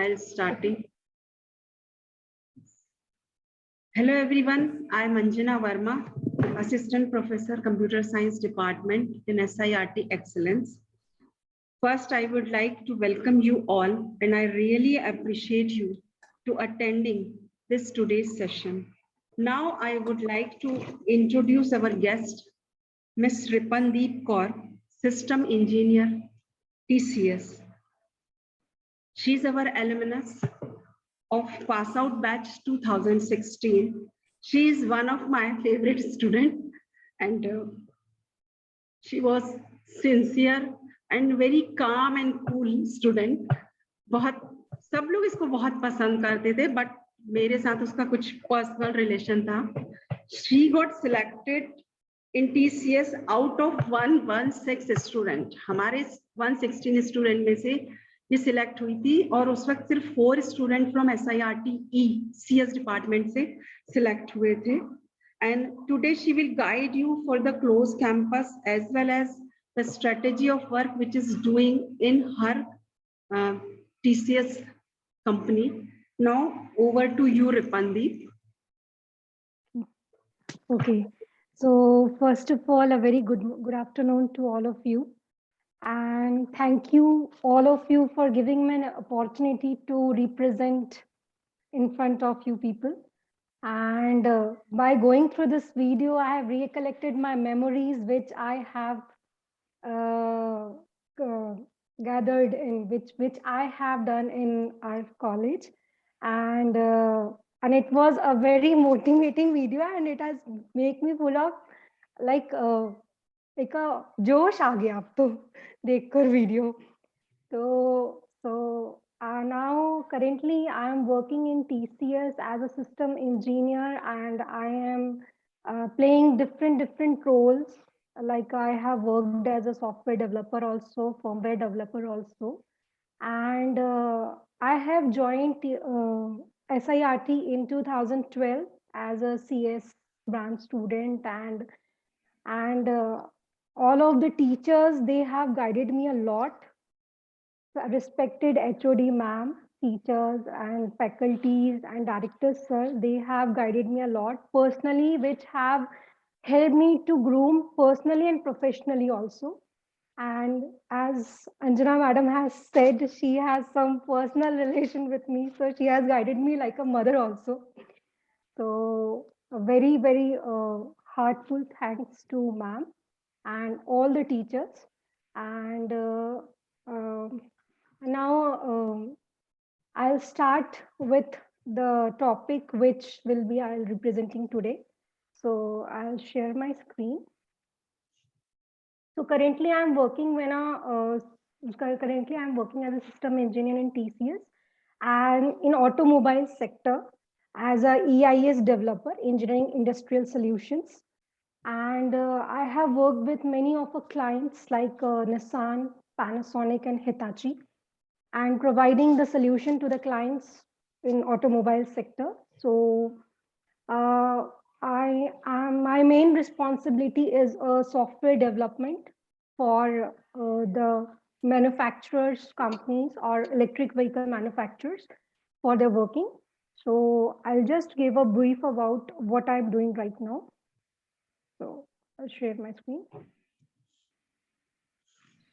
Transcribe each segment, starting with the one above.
while starting. Hello everyone, I am Anjana Verma, Assistant Professor, Computer Science Department in SIRT Excellence. First, I would like to welcome you all, and I really appreciate you to attending this today's session. Now, I would like to introduce our guest, Ms. Ripandeep Kaur, System Engineer, TCS. She's our alumnus of Pass Out Batch 2016. She is one of my favorite students, and she was sincere and very calm and cool student. बहुत सब लोग इसको बहुत पसंद करते थे, but मेरे साथ उसका कुछ personal relation था. She got selected in TCS out of 116 student. हमारे 116 student में से ये सिलेक्ट हुई थी और उस वक्त सिर्फ 4 student from SIRT-E CS department से सिलेक्ट हुए थे. And today she will guide you for the closed campus as well as the strategy of work which is doing in her TCS company. Now over to you, Ripandeep. Okay, so first of all, a very good afternoon to all of you. And thank you, all of you, for giving me an opportunity to represent in front of you people. And by going through this video, I have recollected my memories, which I have gathered in, which I have done in our college. And it was a very motivating video, and it has made me full of like एक जोश आ गया अब तो देखकर video. So now currently I am working in TCS as a system engineer, and I am playing different roles. Like I have worked as a software developer also, firmware developer also, and I have joined SIRT in 2012 as a CS branch student, and all of the teachers, they have guided me a lot. Respected HOD ma'am, teachers and faculties and directors, sir, they have guided me a lot personally, which have helped me to groom personally and professionally also. And as Anjana madam has said, she has some personal relation with me, so she has guided me like a mother also. So a very heartful thanks to ma'am and all the teachers. And now I'll start with the topic which will be I'll representing today. So I'll share my screen. So currently I'm working currently I'm working as a system engineer in TCS and in automobile sector as a EIS developer, engineering industrial solutions. And I have worked with many of our clients like Nissan, Panasonic, and Hitachi, and providing the solution to the clients in automobile sector. So my main responsibility is software development for the manufacturers companies or electric vehicle manufacturers for their working. So I'll just give a brief about what I'm doing right now. So I'll share my screen.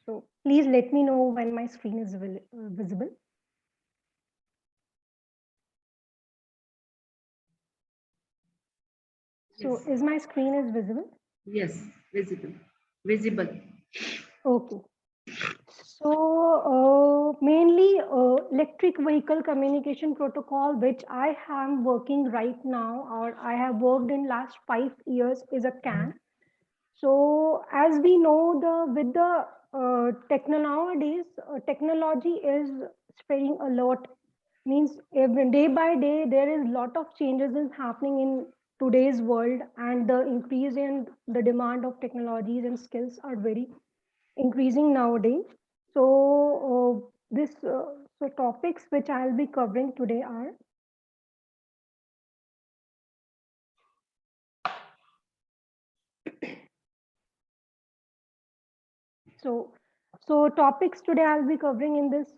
So please let me know when my screen is visible. So is my screen is visible? Yes, visible. Okay. So mainly electric vehicle communication protocol, which I am working right now, or I have worked in last 5 years, is a CAN. So as we know, with the nowadays, technology is spreading a lot. Means every day by day there is lot of changes is happening in today's world, and the increase in the demand of technologies and skills are very increasing nowadays. So so topics which I'll be covering today are So topics today I'll be covering in this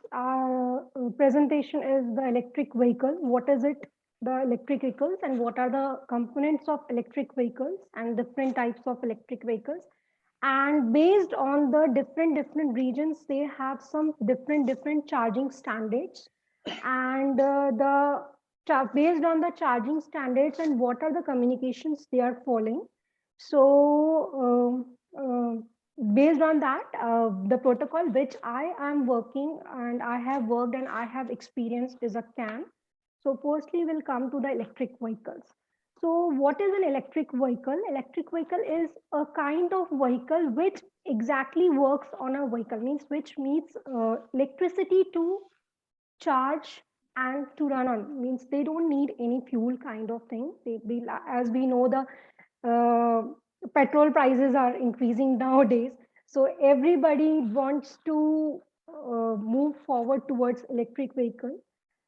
presentation is the electric vehicle. What is it, the electric vehicles, and what are the components of electric vehicles and different types of electric vehicles. And based on the different regions, they have some different charging standards. And based on the charging standards and what are the communications they are following. So based on that, the protocol which I am working and I have worked and I have experienced is a CAN. So firstly, we'll come to the electric vehicles. So what is an electric vehicle? Electric vehicle is a kind of vehicle which exactly works on a vehicle, means which needs electricity to charge and to run on, means they don't need any fuel kind of thing. As we know, the petrol prices are increasing nowadays, so everybody wants to move forward towards electric vehicle,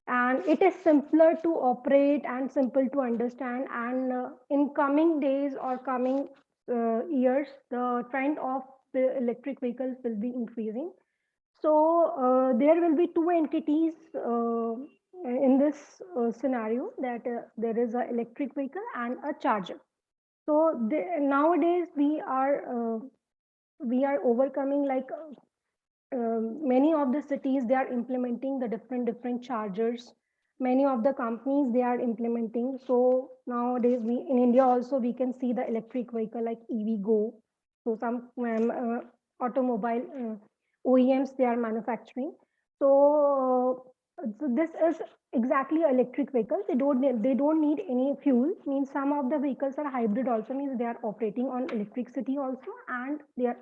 and it is simpler to operate and simple to understand. And in coming days or coming years, the trend of the electric vehicles will be increasing. So there will be two entities in this scenario, that there is an electric vehicle and a charger. So nowadays we are overcoming, like many of the cities, they are implementing the different chargers. Many of the companies, they are implementing. So nowadays we in India also we can see the electric vehicle like EVgo. So some automobile OEMs, they are manufacturing. So this is exactly electric vehicles. They don't need any fuel. Means some of the vehicles are hybrid also, means they are operating on electricity also, and they are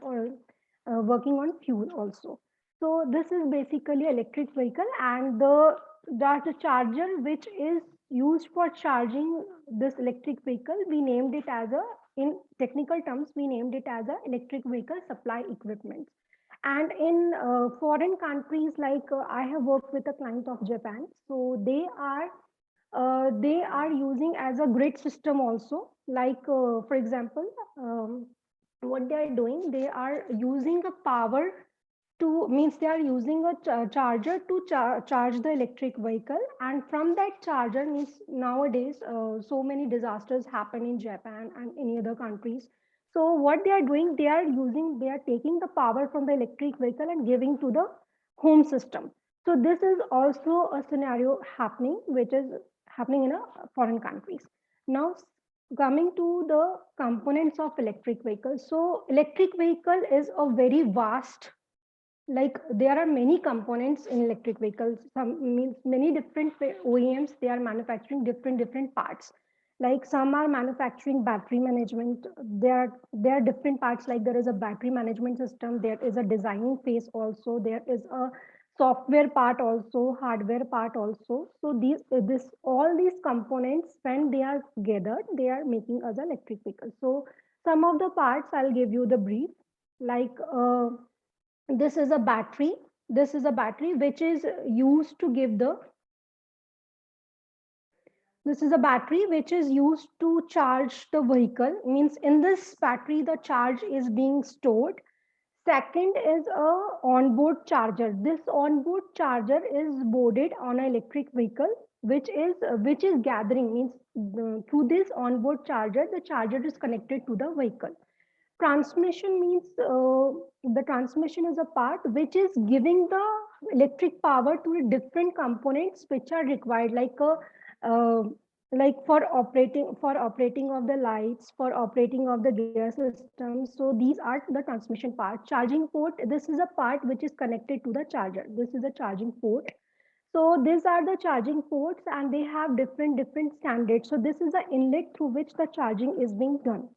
working on fuel also. So this is basically electric vehicle, and the charger which is used for charging this electric vehicle, we named it as a, in technical terms, we named it as a electric vehicle supply equipment. And in foreign countries, like I have worked with a client of Japan, so they are using as a grid system also. Like for example, what they are doing, they are using a power to, means they are using a charger to charge the electric vehicle. And from that charger, means nowadays so many disasters happen in Japan and any other countries. So what they are doing, they are taking the power from the electric vehicle and giving to the home system. So this is also a scenario happening, which is happening in a foreign countries. Now coming to the components of electric vehicles. So electric vehicle is a very vast, like there are many components in electric vehicles. Some means many different OEMs, they are manufacturing different parts. Like some are manufacturing battery management. There are different parts, like there is a battery management system, there is a designing phase also, there is a software part also, hardware part also. So this all these components, when they are gathered, they are making us electric vehicles. So some of the parts I'll give you the brief. Like this is a battery. This is a battery which is used to give the, this is a battery which is used to charge the vehicle. Means in this battery, the charge is being stored. Second is a onboard charger. This onboard charger is boarded on an electric vehicle, which is gathering, means through this onboard charger, the charger is connected to the vehicle. Transmission means the transmission is a part which is giving the electric power to the different components which are required, uh, like for operating of the lights, for operating of the gear system. So these are the transmission part. Charging port, this is a part which is connected to the charger. This is a charging port. So these are the charging ports, and they have different standards. So this is the inlet through which the charging is being done.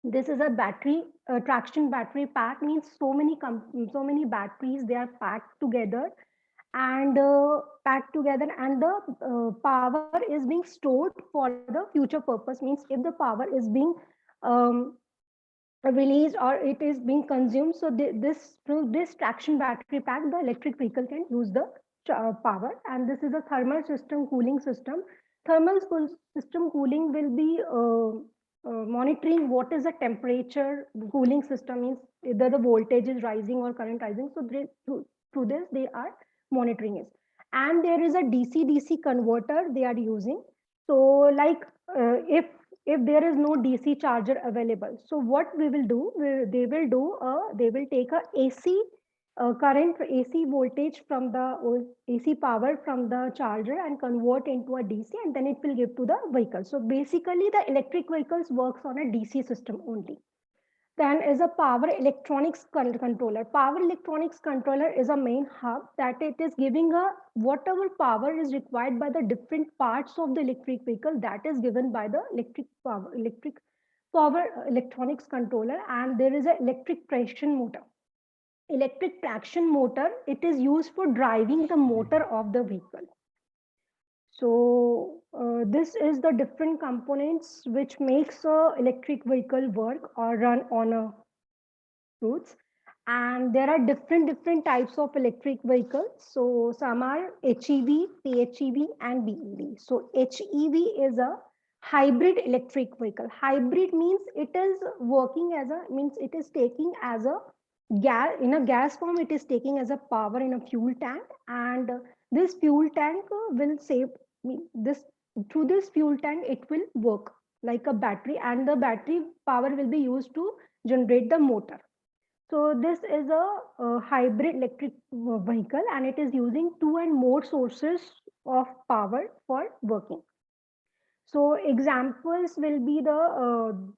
This is a battery traction battery pack, means so many batteries, they are packed together, and and the power is being stored for the future purpose. Means if the power is being um, released or it is being consumed, so this through this traction battery pack, the electric vehicle can use the power. And this is a thermal system cooling system. Thermal system cooling will be monitoring what is the temperature, cooling system means either the voltage is rising or current rising. So through this, they are monitoring it. And there is a DC-DC converter they are using. So like if there is no DC charger available, so what we will do, they will take a AC current, AC voltage from the AC power from the charger and convert into a DC, and then it will give to the vehicle. So basically the electric vehicles works on a DC system only. Then is a power electronics controller. Power electronics controller is a main hub that it is giving a whatever power is required by the different parts of the electric vehicle, that is given by the electric power electronics controller. And there is an electric traction motor. Electric traction motor, it is used for driving the motor of the vehicle. So this is the different components which makes a electric vehicle work or run on a routes. And there are different types of electric vehicles. So some are HEV, PHEV, and BEV. So HEV is a hybrid electric vehicle. Hybrid means it is working as a, means it is taking as a gas, in a gas form, it is taking as a power in a fuel tank, and this fuel tank will save this, through this fuel tank it will work like a battery, and the battery power will be used to generate the motor. So this is a hybrid electric vehicle, and it is using two and more sources of power for working. So examples will be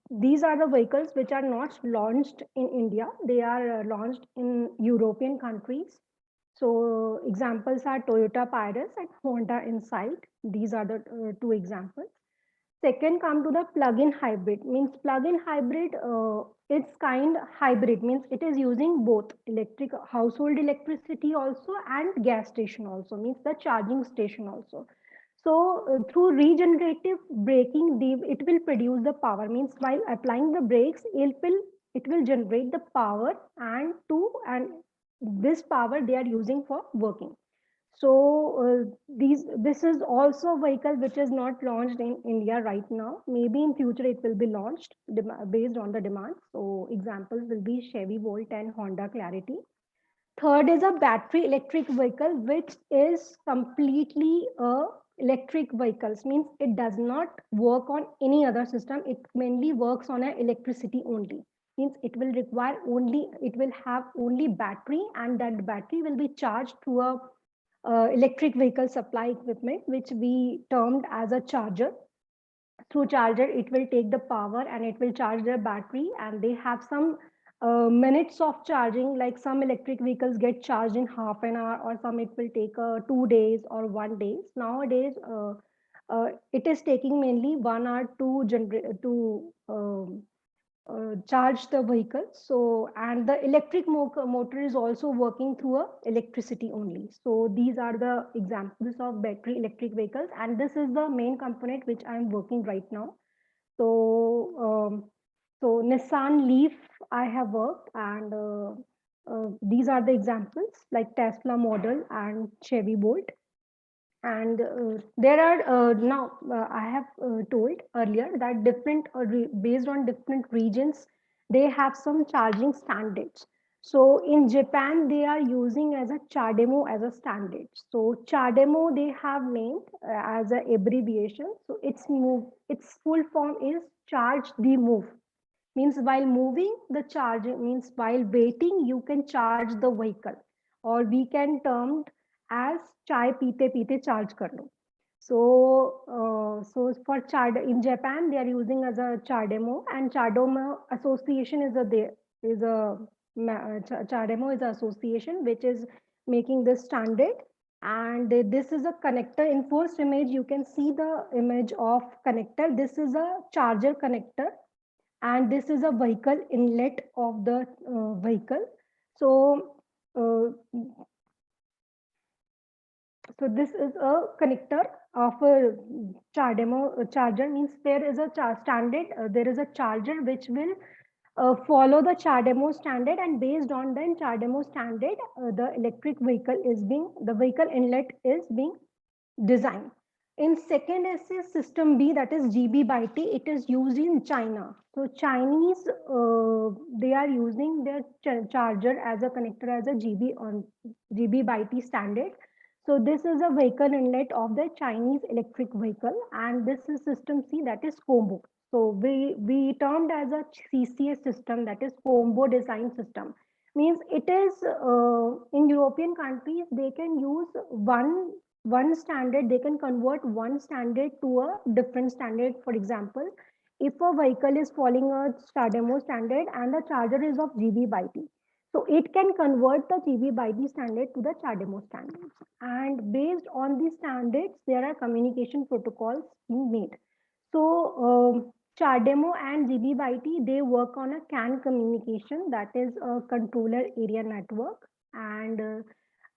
these are the vehicles which are not launched in India. They are launched in European countries. So examples are Toyota Pyrus and Honda Insight. These are the two examples. Second, come to the plug-in hybrid. Means plug-in hybrid, it's kind hybrid, means it is using both electric, household electricity also, and gas station also, means the charging station also. So through regenerative braking, it will produce the power. Means while applying the brakes, it will generate the power, and this power they are using for working. So this is also a vehicle which is not launched in India right now. Maybe in future it will be launched based on the demand. So examples will be Chevy Volt and Honda Clarity. Third is a battery electric vehicle, which is completely electric vehicles. Means it does not work on any other system. It mainly works on electricity only. Means it will require only, it will have only battery, and that battery will be charged through a electric vehicle supply equipment, which we termed as a charger. Through charger, it will take the power and it will charge their battery, and they have some minutes of charging. Like some electric vehicles get charged in half an hour, or some it will take 2 days or 1 day. Nowadays, it is taking mainly 1 hour to generate to charge the vehicle. So, and the electric motor is also working through electricity only. So these are the examples of battery electric vehicles, and this is the main component which I'm working right now. So Nissan Leaf I have worked, and these are the examples like Tesla model and Chevy Bolt. And there are now I have told earlier that different based on different regions, they have some charging standards. So in Japan, they are using as a CHAdeMO as a standard. So CHAdeMO they have named as an abbreviation. So its full form is charge the move. Means while moving the charging, means while waiting, you can charge the vehicle, or we can term as chai peete peete charge kar lo. So for Chad in Japan, they are using as a CHAdeMO, and CHAdeMO association is CHAdeMO is an association which is making this standard. And this is a connector. In first image, you can see the image of connector. This is a charger connector, and this is a vehicle inlet of the vehicle. So so this is a connector of a CHAdeMO charger. Means there is a standard, there is a charger which will follow the CHAdeMO standard, and based on the CHAdeMO standard, the electric vehicle is being, the vehicle inlet is being designed. In second is system B, that is GB by T. It is used in China. So Chinese, they are using their charger as a connector as a GB on GB by T standard. So this is a vehicle inlet of the Chinese electric vehicle, and this is system C, that is combo. So we termed as a CCS system, that is combo design system. Means it is in European countries they can use one standard, they can convert one standard to a different standard. For example, if a vehicle is following a STARDEMO standard and the charger is of GB by T, so it can convert the GB by T standard to the CHAdeMO standards. And based on these standards, there are communication protocols being made. So CHAdeMO and GB by T, they work on a CAN communication, that is a controller area network. And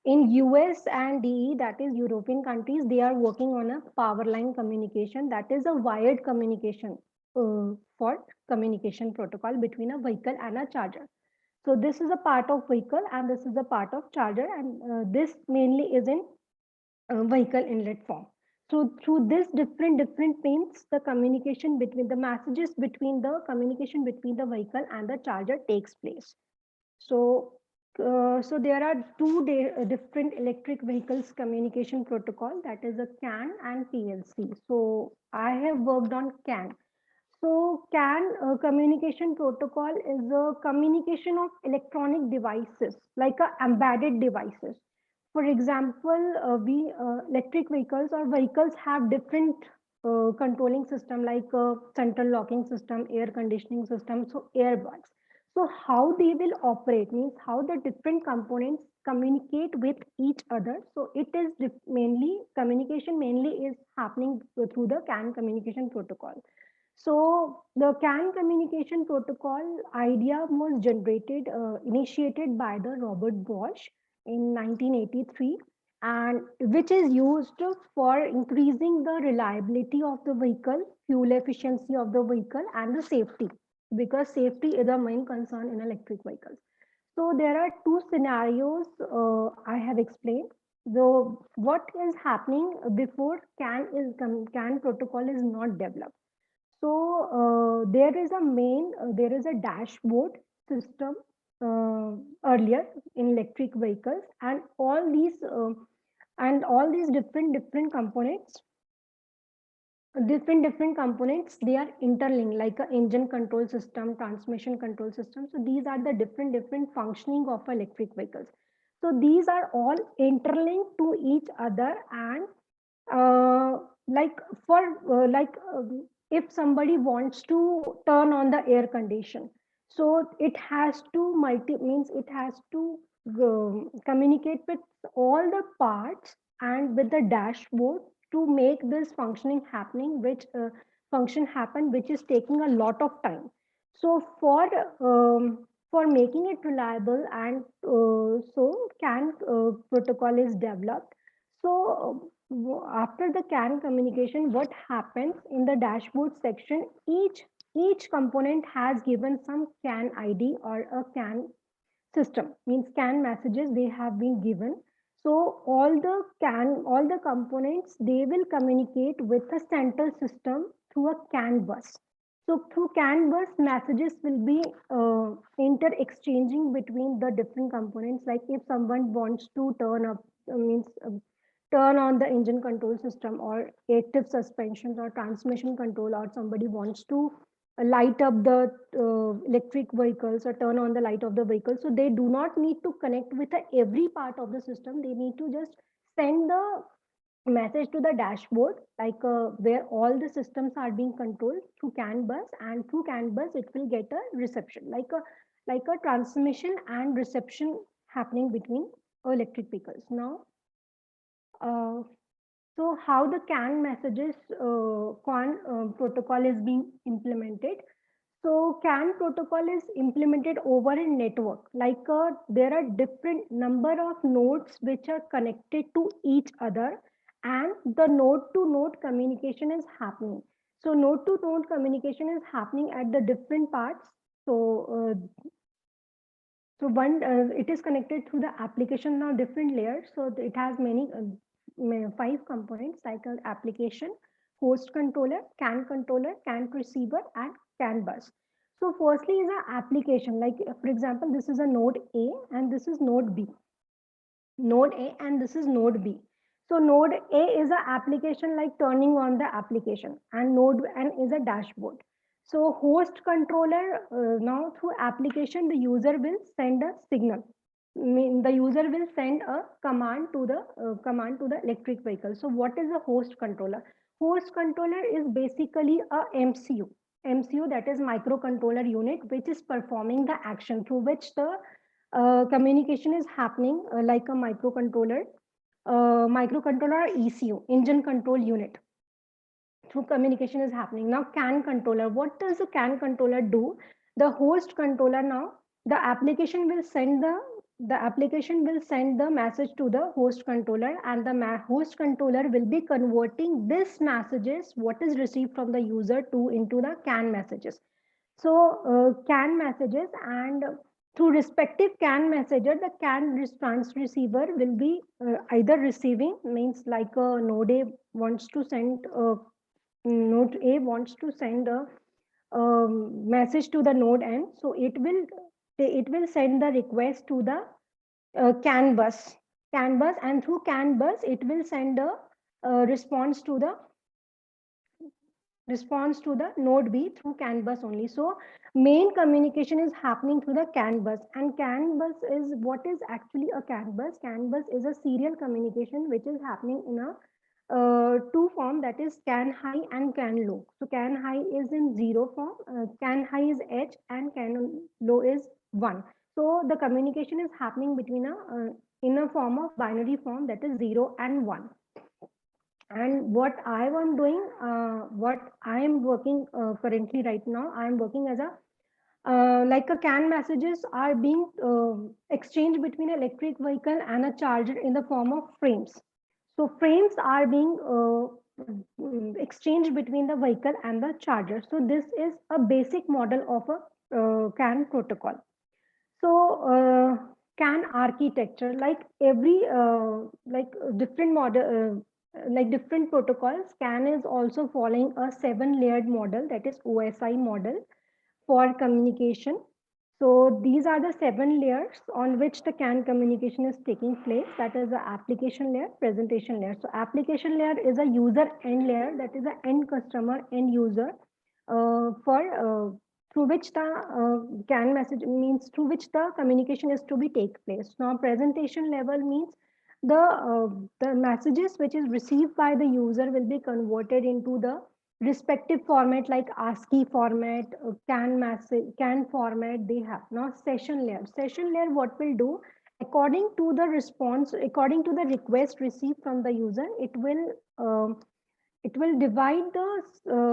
in US and DE, that is European countries, they are working on a power line communication, that is a wired communication for communication protocol between a vehicle and a charger. So this is a part of vehicle and this is a part of charger, and this mainly is in vehicle inlet form. So through this different pins, the communication between the messages between the communication between the vehicle and the charger takes place. So so there are two different electric vehicles communication protocol, that is a CAN and PLC. So I have worked on CAN. So CAN communication protocol is a communication of electronic devices, like embedded devices. For example, we electric vehicles or vehicles have different controlling system, like central locking system, air conditioning system, so airbags. So how they will operate means how the different components communicate with each other. So it is mainly communication mainly is happening through the CAN communication protocol. So the CAN communication protocol idea was initiated by the Robert Bosch in 1983, and which is used for increasing the reliability of the vehicle, fuel efficiency of the vehicle, and the safety, because safety is a main concern in electric vehicles. So there are two scenarios I have explained. So what is happening before CAN protocol is not developed. So there is a dashboard system earlier in electric vehicles, and all these different components, they are interlinked, like a engine control system, transmission control system. So these are the different functioning of electric vehicles. So these are all interlinked to each other, and like for if somebody wants to turn on the air condition, so it has to communicate with all the parts and with the dashboard to make this functioning happening, which function happen, which is taking a lot of time. So for making it reliable, and so CAN protocol is developed. So after the CAN communication, what happens in the dashboard section, each component has given some CAN ID or a CAN system, means CAN messages they have been given. So all the components, they will communicate with the central system through a CAN bus. So through CAN bus, messages will be inter-exchanging between the different components. Like if someone wants to turn on the engine control system or active suspensions or transmission control, or somebody wants to light up the electric vehicles or turn on the light of the vehicle. So they do not need to connect with every part of the system. They need to just send the message to the dashboard, like where all the systems are being controlled through CAN bus, and through CAN bus it will get a reception, like a transmission and reception happening between electric vehicles. Now so how the CAN messages CAN protocol is being implemented. So CAN protocol is implemented over a network, like there are different number of nodes which are connected to each other, and the node to node communication is happening. So node to node communication is happening at the different parts. So one it is connected through the application, now different layers. So it has many five components like an application, host controller, CAN receiver, and CAN bus. So firstly is an application, like for example, this is a node A and this is node B. Node A and this is node B. So node A is an application like turning on the application, and node N is a dashboard. So host controller, now through application, the user will send a signal. The user will send a command to the electric vehicle. So what is a host controller? Host controller is basically a MCU, that is microcontroller unit, which is performing the action through which the communication is happening, like a microcontroller ECU, engine control unit. Through communication is happening. Now CAN controller, what does the CAN controller do? The host controller, now the application will send the message to the host controller, and the host controller will be converting this messages, what is received from the user, into the CAN messages. So CAN messages, and through respective CAN messenger, the CAN response receiver will be either receiving, means like a node A wants to send a message to the node N, so it will send the request to the CAN bus, and through CAN bus it will send a response to the node B through CAN bus only. So main communication is happening through the CAN bus, and CAN bus is, what is actually a CAN bus? CAN bus is a serial communication which is happening in a two form, that is CAN high and CAN low. So CAN high is in 0 form, CAN high is H, and CAN low is 1. So the communication is happening between in a form of binary form, that is 0 and 1. And what I am doing, what I am working currently right now, I am working as a like a CAN messages are being exchanged between an electric vehicle and a charger in the form of frames. So frames are being exchanged between the vehicle and the charger. So this is a basic model of a CAN protocol. So CAN architecture, like every different model, like different protocols, CAN is also following a 7-layered model, that is OSI model for communication. So these are the 7 layers on which the CAN communication is taking place. That is the application layer, presentation layer. So application layer is a user end layer, that is the end customer, end user, through which the CAN message means, through which the communication is to be take place. Now presentation level means the messages which is received by the user will be converted into the respective format, like ASCII format, CAN format they have. Now session layer what will do, according to the response, according to the request received from the user, it will divide the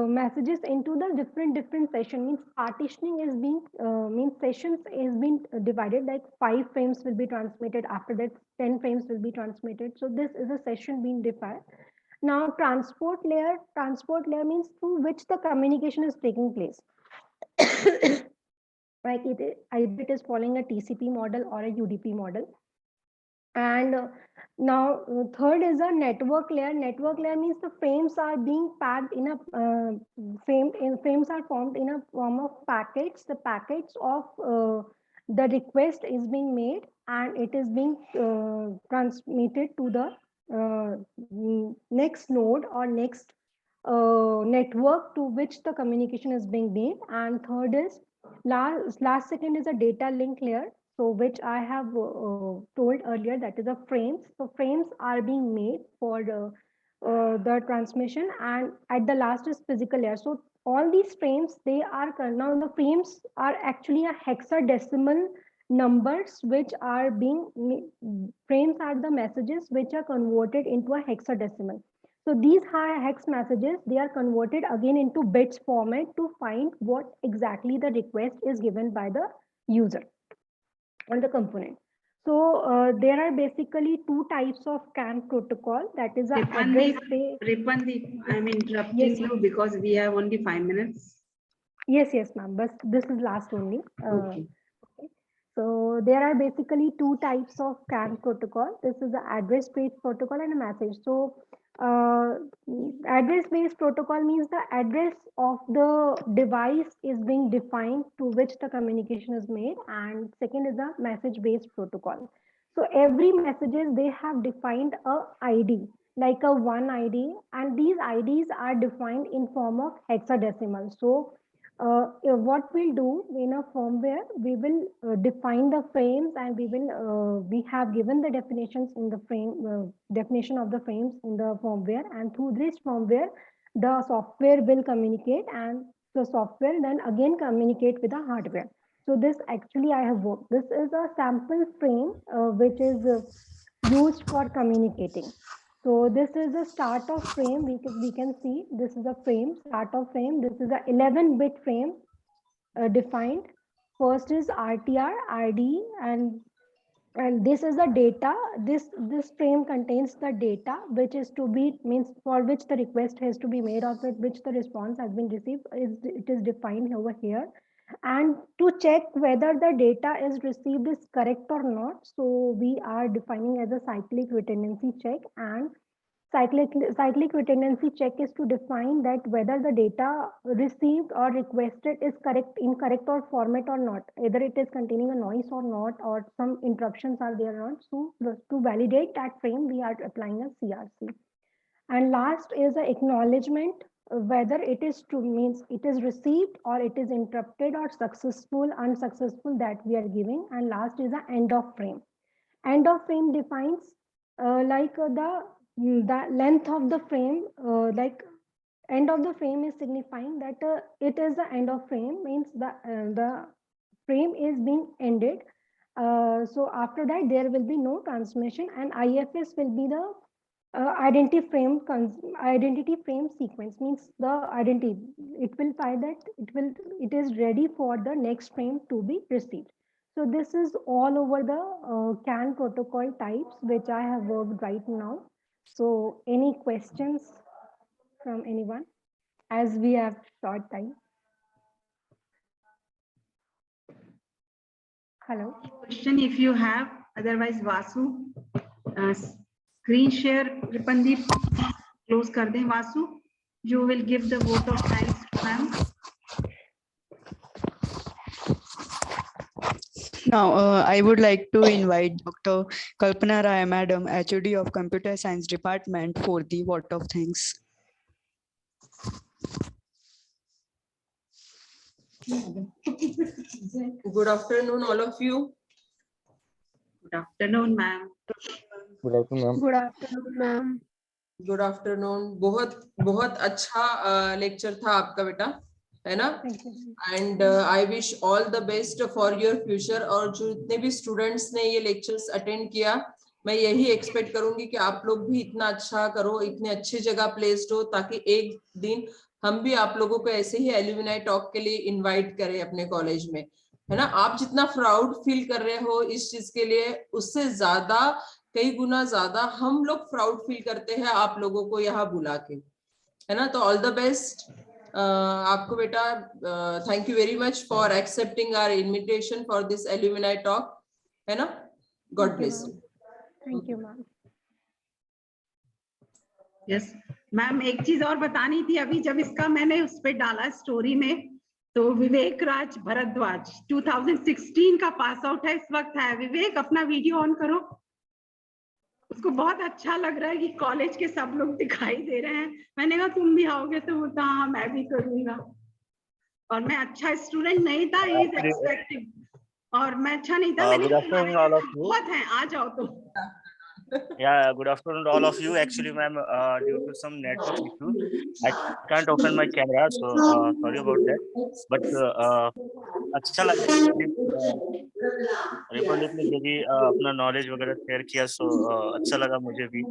messages into the different session. Means partitioning is being means sessions is being divided, like 5 frames will be transmitted, after that 10 frames will be transmitted. So this is a session being defined. Now transport layer means through which the communication is taking place. Like either it is following a TCP model or a UDP model. And now third is a network layer. Network layer means the frames are being packed in a frames are formed in a form of packets. The packets of the request is being made, and it is being transmitted to the next node or next network to which the communication is being made. And third is second is a data link layer, so which I have told earlier, that is a frames. So frames are being made for the transmission, and at the last is physical layer. So all these frames, they are, now the frames are actually a hexadecimal numbers which are being, frames are the messages which are converted into a hexadecimal. So these hex messages, they are converted again into bits format to find what exactly the request is given by the user on the component. So there are basically 2 types of CAN protocol, that is a Ripandeep, I'm interrupting you because we have only 5 minutes. Yes, ma'am, but this is last only. Okay. So there are basically two types of CAN protocol. This is the address-based protocol and a message. So address-based protocol means the address of the device is being defined to which the communication is made, and second is the message-based protocol. So every messages, they have defined a ID, like a one ID, and these IDs are defined in form of hexadecimal. So what we'll do in a firmware, we will define the frames, and we have given the definitions in the frame, definition of the frames in the firmware, and through this firmware, the software will communicate, and the software then again communicate with the hardware. So this actually I have worked. This is a sample frame which is used for communicating. So this is the start of frame. We can see this is a frame, start of frame. This is a 11-bit frame defined. First is RTR, ID, and this is the data. This frame contains the data which is to be, means for which the request has to be made, or which the response has been received. It is defined over here. And to check whether the data is received is correct or not, so we are defining as a cyclic redundancy check. And cyclic redundancy check is to define that whether the data received or requested is correct, in correct or format or not, either it is containing a noise or not, or some interruptions are there or not. So to validate that frame, we are applying a CRC. And last is the acknowledgement, whether it is true, means it is received or it is interrupted or successful, unsuccessful, that we are giving. And last is the end of frame. End of frame defines the length of the frame, like end of the frame is signifying that it is the end of frame, means the frame is being ended. So after that there will be no transmission, and IFS will be the identity frame sequence, means the identity, it will find that it is ready for the next frame to be received. So this is all over the CAN protocol types which I have worked right now. So any questions from anyone, as we have short time? Hello. Question if you have, otherwise Vasu, screen share, Ripandeep, close kar dein Vasu. You will give the vote of thanks to ma'am. Now, I would like to invite Dr. Kalpana Rai, Madam, HOD of Computer Science Department, for the vote of thanks. Good afternoon, all of you. Good afternoon, ma'am. Good afternoon, ma'am. Good afternoon, ma'am. Good afternoon. बहुत अच्छा lecture था आपका बेटा, है ना? And I wish all the best for your future. और जो जितने भी स्टूडेंट्स ने ये लेक्चर्स अटेंड किया, मैं यही एक्सपेक्ट करूंगी कि आप लोग भी इतना अच्छा करो, इतने अच्छी जगह प्लेस्ड हो, ताकि एक दिन हम भी आप लोगों को ऐसे ही एल्यूमिनाई टॉक के लिए इनवाइट करें अपने कॉलेज में, है ना? आप जितना प्राउड फील कर रहे हो इस चीज के लिए, उससे ज्यादा, कई गुना ज्यादा हम लोग प्राउड फील करते हैं आप लोगों को यहाँ बुला के, है ना? तो ऑल द बेस्ट आपको बेटा. Thank you very much for accepting our invitation for this alumni talk, है ना? God bless you. Thank you ma'am. Yes ma'am, एक चीज और बतानी थी. अभी जब इसका मैंने उस पर डाला स्टोरी में, तो विवेक राज भरद्वाज 2016 का पास आउट है, इस वक्त है. विवेक, अपना वीडियो ऑन करो. उसको बहुत अच्छा लग रहा है कि कॉलेज के सब लोग दिखाई दे रहे हैं. मैंने कहा तुम भी आओगे, तो बोलता हाँ मैं भी करूंगा. और मैं अच्छा स्टूडेंट नहीं था, इज एक्सपेक्टिंग, और मैं अच्छा नहीं था. मैंने बहुत है, आ जाओ तुम. Yeah, good afternoon to all of you. Actually, ma'am, due to some network issue, I can't open my camera, so sorry about that. But अच्छा लगा रिपंडित ने जो भी अपना नॉलेज वगैरह शेयर किया, सो अच्छा लगा मुझे भी,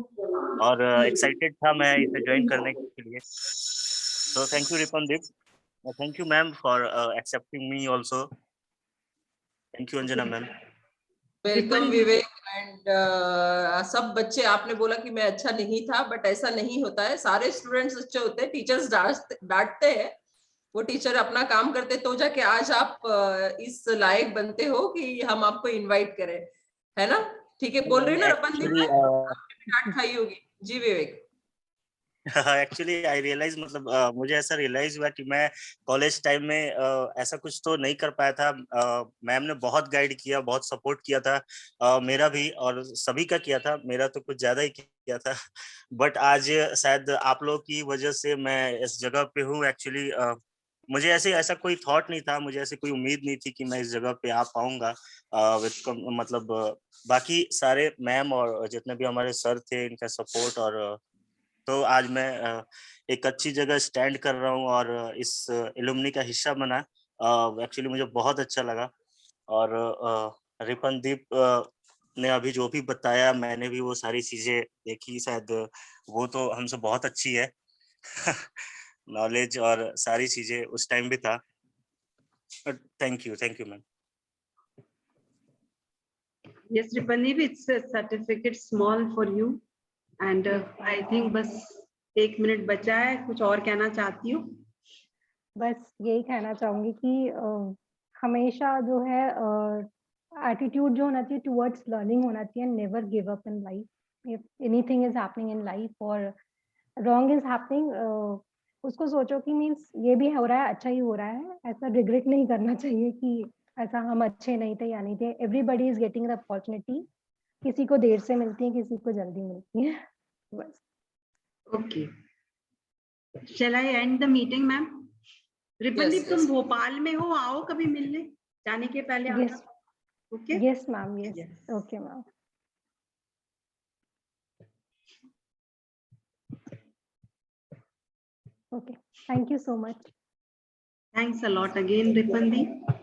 और एक्साइटेड था मैं इसे ज्वाइन करने के लिए. So thank you रिपंडित. Thank you ma'am for accepting me also. Thank you Anjana ma'am. Welcome Vivek. And सब बच्चे, आपने बोला कि मैं अच्छा नहीं था, बट ऐसा नहीं होता है. सारे स्टूडेंट्स अच्छे होते हैं. टीचर्स डांटते हैं, वो टीचर अपना काम करते तो जाके आज आप इस लायक बनते हो कि हम आपको इनवाइट करें, है ना? ठीक है, बोल रही हूँ ना रपनदीप, आपने डांट खाई होगी। जी विवेक। एक्चुअली आई रियलाइज मतलब मुझे ऐसा रियलाइज हुआ कि मैं कॉलेज टाइम में ऐसा कुछ तो नहीं कर पाया था। मैम ने बहुत गाइड किया, बहुत सपोर्ट किया था, मेरा भी और सभी का किया था, मेरा तो कुछ ज्यादा ही किया था। बट आज शायद आप लोगों की वजह से मैं इस जगह पे हूँ। एक्चुअली मुझे ऐसा कोई थॉट नहीं था, मुझे ऐसी कोई उम्मीद नहीं थी कि मैं इस जगह पे आ पाऊंगा। मतलब बाकी सारे मैम और जितने भी हमारे सर थे, इनका सपोर्ट, और तो आज मैं एक अच्छी जगह स्टैंड कर रहा हूँ और इस एलुमनी का हिस्सा बना। एक्चुअली मुझे बहुत अच्छा लगा। और रिपनदीप ने अभी जो भी बताया, मैंने भी वो सारी चीजें देखी, शायद वो तो हमसे बहुत अच्छी है। नॉलेज और सारी चीजें उस टाइम भी था। Thank you ma'am. Yes, Ripandeep, it's a certificate small for you. And I think बस 1 मिनट बचा है, कुछ और कहना चाहती हूँ? बस यही कहना चाहूंगी कि हमेशा जो है एटीट्यूड जो होना चाहिए टुवर्ड्स लर्निंग होना चाहिए, never give up in life. If anything is happening in life और रॉन्ग इज हैपनिंग, उसको सोचो कि मीन्स ये भी हो रहा है, अच्छा ही हो रहा है। ऐसा रिग्रेट नहीं करना चाहिए कि ऐसा हम अच्छे नहीं थे या नहीं थे। Everybody is getting the opportunity, किसी को देर से मिलती है, किसी को जल्दी मिलती है। बस। Okay. Shall I end the meeting, ma'am? रिपनदीप, Yes, तुम yes. भोपाल में हो, आओ कभी मिलने, जाने के पहले आना। Yes okay? Yes ma'am, yes Yes. Okay ma'am. Okay, thank you so much. Thanks a lot again, Ripandeep.